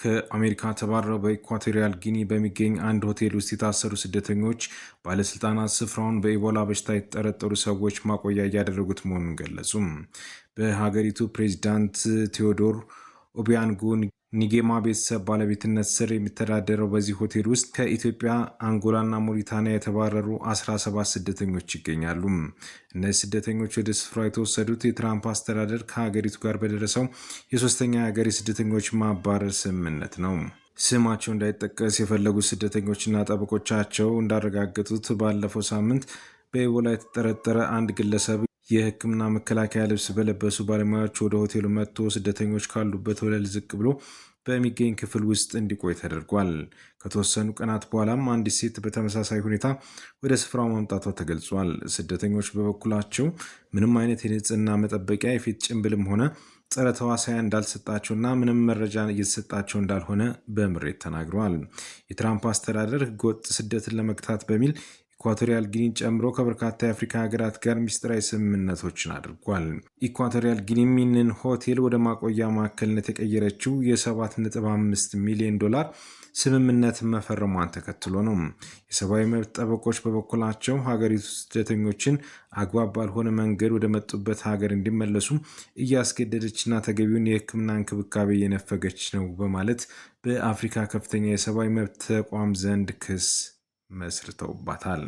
ከአሜሪካ ተባረው በኢኳቶሪያል ጊኒ በሚገኝ አንድ ሆቴል ውስጥ የታሰሩ ስደተኞች ባለስልጣናት ስፍራውን በኢቦላ በሽታ የተጠረጠሩ ሰዎች ማቆያ እያደረጉት መሆኑን ገለጹ። በሀገሪቱ ፕሬዝዳንት ቴዎዶር ኦቢያንጉ ኒጌማ ቤተሰብ ባለቤትነት ስር የሚተዳደረው በዚህ ሆቴል ውስጥ ከኢትዮጵያ፣ አንጎላና ሞሪታኒያ የተባረሩ 17 ስደተኞች ይገኛሉ። እነዚህ ስደተኞች ወደ ስፍራው የተወሰዱት የትራምፕ አስተዳደር ከሀገሪቱ ጋር በደረሰው የሶስተኛ ሀገር የስደተኞች ማባረር ስምምነት ነው። ስማቸው እንዳይጠቀስ የፈለጉ ስደተኞችና ጠበቆቻቸው እንዳረጋገጡት ባለፈው ሳምንት በኢቦላ የተጠረጠረ አንድ ግለሰብ የሕክምና መከላከያ ልብስ በለበሱ ባለሙያዎች ወደ ሆቴሉ መጥቶ ስደተኞች ካሉበት ወለል ዝቅ ብሎ በሚገኝ ክፍል ውስጥ እንዲቆይ ተደርጓል። ከተወሰኑ ቀናት በኋላም አንዲት ሴት በተመሳሳይ ሁኔታ ወደ ስፍራው ማምጣቷ ተገልጿል። ስደተኞች በበኩላቸው ምንም አይነት የንጽህና መጠበቂያ፣ የፊት ጭንብልም ሆነ ጸረ ተዋሳያን እንዳልሰጣቸውና ምንም መረጃ እየተሰጣቸው እንዳልሆነ በምሬት ተናግረዋል። የትራምፕ አስተዳደር ህገወጥ ስደትን ለመግታት በሚል ኢኳቶሪያል ጊኒን ጨምሮ ከበርካታ የአፍሪካ ሀገራት ጋር ሚስጥራዊ ስምምነቶችን አድርጓል። ኢኳቶሪያል ጊኒም ይህንን ሆቴል ወደ ማቆያ ማዕከልነት የቀየረችው የ7.5 ሚሊዮን ዶላር ስምምነት መፈረሟን ተከትሎ ነው። የሰብአዊ መብት ጠበቆች በበኩላቸው ሀገሪቱ ስደተኞችን አግባብ ባልሆነ መንገድ ወደ መጡበት ሀገር እንዲመለሱ እያስገደደችና ተገቢውን የሕክምና እንክብካቤ እየነፈገች ነው በማለት በአፍሪካ ከፍተኛ የሰብአዊ መብት ተቋም ዘንድ ክስ መስርተውባታል።